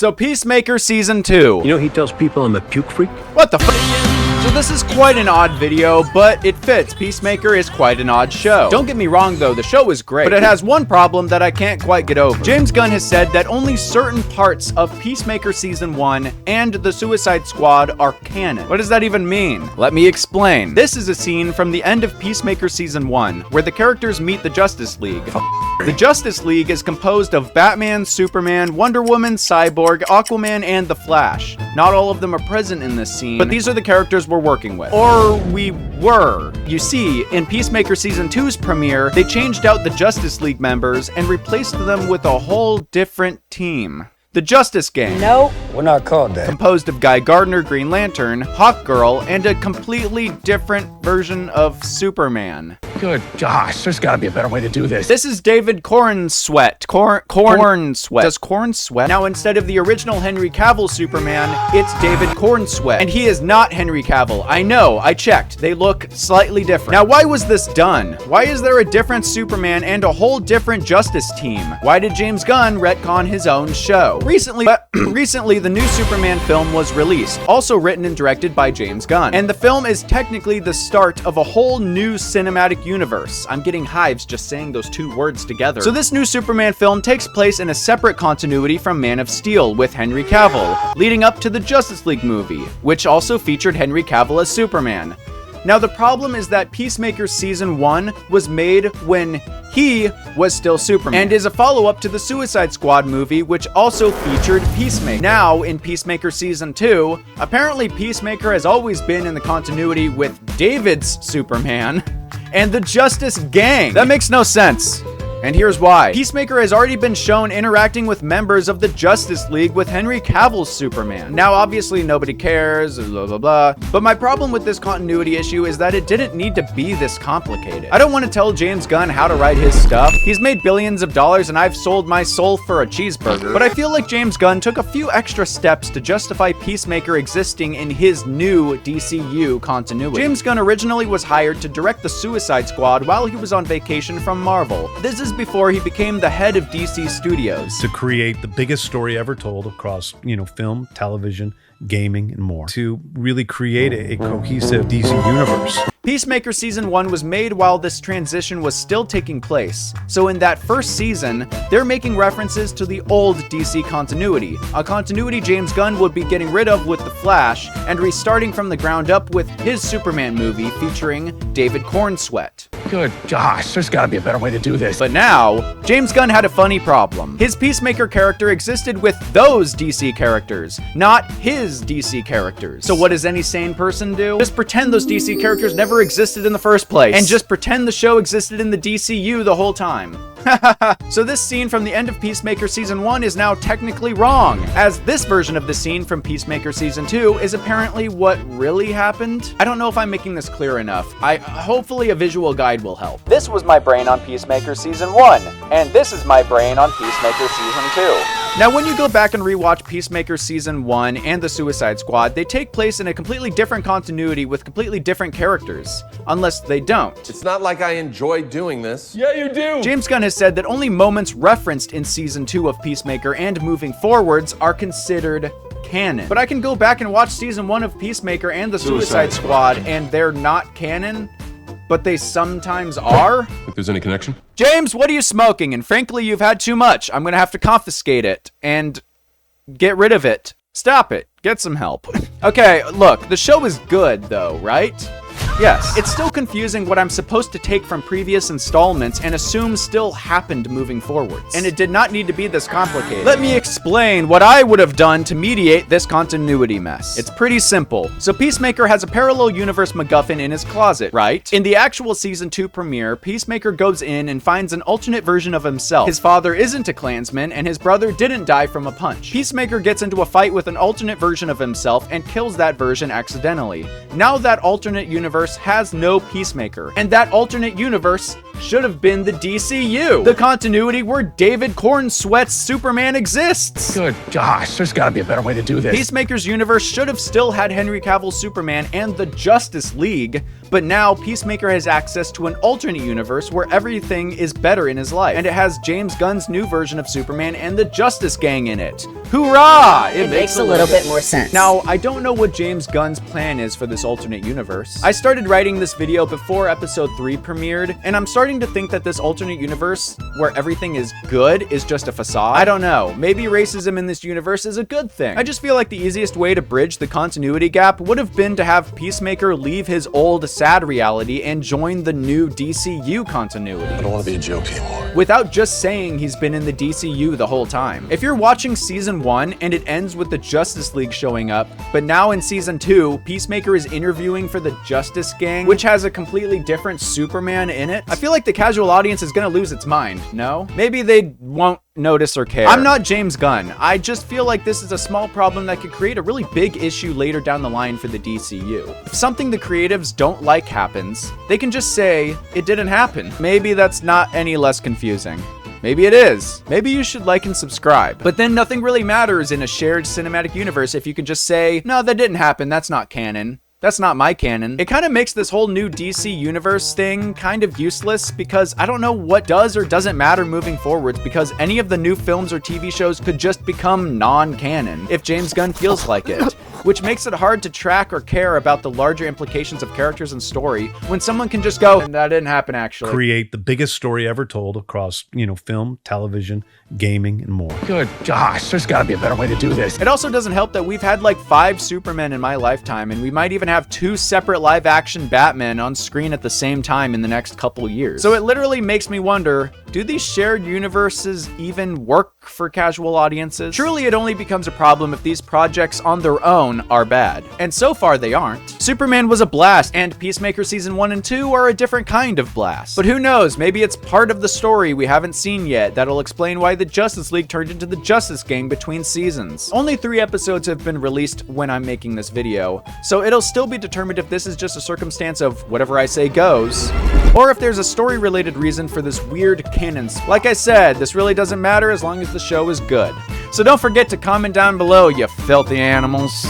So Peacemaker Season 2. You know he tells people I'm a puke freak? What the f? So this is quite an odd video, but it fits. Peacemaker is quite an odd show. Don't get me wrong though, the show is great, but it has one problem that I can't quite get over. James Gunn has said that only certain parts of Peacemaker Season 1 and the Suicide Squad are canon. What does that even mean? Let me explain. This is a scene from the end of Peacemaker Season 1, where the characters meet the Justice League. The Justice League is composed of Batman, Superman, Wonder Woman, Cyborg, Aquaman, and The Flash. Not all of them are present in this scene, but these are the characters we're working with. Or we were. You see, in Peacemaker Season 2's premiere, they changed out the Justice League members and replaced them with a whole different team. The Justice Gang. Nope. We're not called that. Composed of Guy Gardner, Green Lantern, Hawkgirl, and a completely different version of Superman. Good gosh, there's gotta be a better way to do this. This is David Cornsweet. Cornsweet. Does Corn sweat? Now, instead of the original Henry Cavill Superman, it's David Cornsweet. And he is not Henry Cavill. I know, I checked. They look slightly different. Now, why was this done? Why is there a different Superman and a whole different Justice team? Why did James Gunn retcon his own show? Recently, the new Superman film was released, also written and directed by James Gunn. And the film is technically the start of a whole new cinematic universe. I'm getting hives just saying those two words together. So this new Superman film takes place in a separate continuity from Man of Steel with Henry Cavill, leading up to the Justice League movie, which also featured Henry Cavill as Superman. Now the problem is that Peacemaker Season 1 was made when he was still Superman, and is a follow-up to the Suicide Squad movie, which also featured Peacemaker. Now, in Peacemaker Season 2, apparently Peacemaker has always been in the continuity with David's Superman and the Justice Gang. That makes no sense. And here's why. Peacemaker has already been shown interacting with members of the Justice League with Henry Cavill's Superman. Now, obviously, nobody cares, blah, blah, blah. But my problem with this continuity issue is that it didn't need to be this complicated. I don't want to tell James Gunn how to write his stuff. He's made billions of dollars and I've sold my soul for a cheeseburger. But I feel like James Gunn took a few extra steps to justify Peacemaker existing in his new DCU continuity. James Gunn originally was hired to direct the Suicide Squad while he was on vacation from Marvel. This is before he became the head of DC Studios. To create the biggest story ever told across, film, television, gaming, and more. To really create a cohesive DC universe. Peacemaker Season 1 was made while this transition was still taking place. So in that first season, they're making references to the old DC continuity, a continuity James Gunn would be getting rid of with The Flash, and restarting from the ground up with his Superman movie featuring David Cornsweet. Good gosh, there's gotta be a better way to do this. But now, James Gunn had a funny problem. His Peacemaker character existed with those DC characters, not his DC characters. So what does any sane person do? Just pretend those DC characters never existed in the first place, and just pretend the show existed in the DCU the whole time. So this scene from the end of Peacemaker Season 1 is now technically wrong, as this version of the scene from Peacemaker Season 2 is apparently what really happened. I don't know if I'm making this clear enough. Hopefully a visual guide will help. This was my brain on Peacemaker Season 1, and this is my brain on Peacemaker Season 2. Now, when you go back and rewatch Peacemaker Season 1 and the Suicide Squad, they take place in a completely different continuity with completely different characters. Unless they don't. It's not like I enjoy doing this. Yeah, you do! James Gunn has said that only moments referenced in Season 2 of Peacemaker and moving forwards are considered canon. But I can go back and watch Season 1 of Peacemaker and the Suicide Squad, and they're not canon, but they sometimes are? If there's any connection? James, what are you smoking? And frankly, you've had too much. I'm gonna have to confiscate it and get rid of it. Stop it. Get some help. Okay, look, the show is good though, right? Yes, it's still confusing what I'm supposed to take from previous installments and assume still happened moving forwards. And it did not need to be this complicated. Let me explain what I would have done to mediate this continuity mess. It's pretty simple. So Peacemaker has a parallel universe MacGuffin in his closet, right? In the actual Season 2 premiere, Peacemaker goes in and finds an alternate version of himself. His father isn't a Klansman, and his brother didn't die from a punch. Peacemaker gets into a fight with an alternate version of himself and kills that version accidentally. Now that alternate universe has no Peacemaker, and that alternate universe should have been the DCU, the continuity where David Cornsweat's Superman exists. Good gosh, there's got to be a better way to do this. Peacemaker's universe should have still had Henry Cavill's Superman and the Justice League, but now Peacemaker has access to an alternate universe where everything is better in his life, and it has James Gunn's new version of Superman and the Justice Gang in it. Hoorah! It makes a little bit more sense. Now, I don't know what James Gunn's plan is for this alternate universe. I started writing this video before episode 3 premiered, and I'm starting to think that this alternate universe where everything is good is just a facade. I don't know. Maybe racism in this universe is a good thing. I just feel like the easiest way to bridge the continuity gap would have been to have Peacemaker leave his old sad reality and join the new DCU continuity. I don't want to be a joke anymore. Without just saying he's been in the DCU the whole time. If you're watching season 1 and it ends with the Justice League showing up, but now in season 2, Peacemaker is interviewing for the Justice Gang, which has a completely different Superman in it, I feel like the casual audience is gonna lose its mind, no? Maybe they won't notice or care. I'm not James Gunn. I just feel like this is a small problem that could create a really big issue later down the line for the DCU. If something the creatives don't like happens, they can just say, it didn't happen. Maybe that's not any less confusing. Maybe it is. Maybe you should like and subscribe. But then nothing really matters in a shared cinematic universe if you can just say, no, that didn't happen, that's not canon. That's not my canon. It kind of makes this whole new DC universe thing kind of useless because I don't know what does or doesn't matter moving forwards because any of the new films or TV shows could just become non-canon if James Gunn feels like it, which makes it hard to track or care about the larger implications of characters and story when someone can just go, that didn't happen actually. Create the biggest story ever told across, film, television, gaming, and more. Good gosh, there's got to be a better way to do this. It also doesn't help that we've had like 5 Supermen in my lifetime, and we might even have 2 separate live-action Batman on screen at the same time in the next couple years. So it literally makes me wonder, do these shared universes even work for casual audiences? Truly, it only becomes a problem if these projects on their own are bad. And so far, they aren't. Superman was a blast, and Peacemaker Season 1 and 2 are a different kind of blast. But who knows, maybe it's part of the story we haven't seen yet that'll explain why the Justice League turned into the Justice Gang between seasons. Only 3 episodes have been released when I'm making this video, so it'll still be determined if this is just a circumstance of whatever I say goes, or if there's a story-related reason for this weird canon. Like I said, this really doesn't matter as long as the show is good. So don't forget to comment down below, you filthy animals.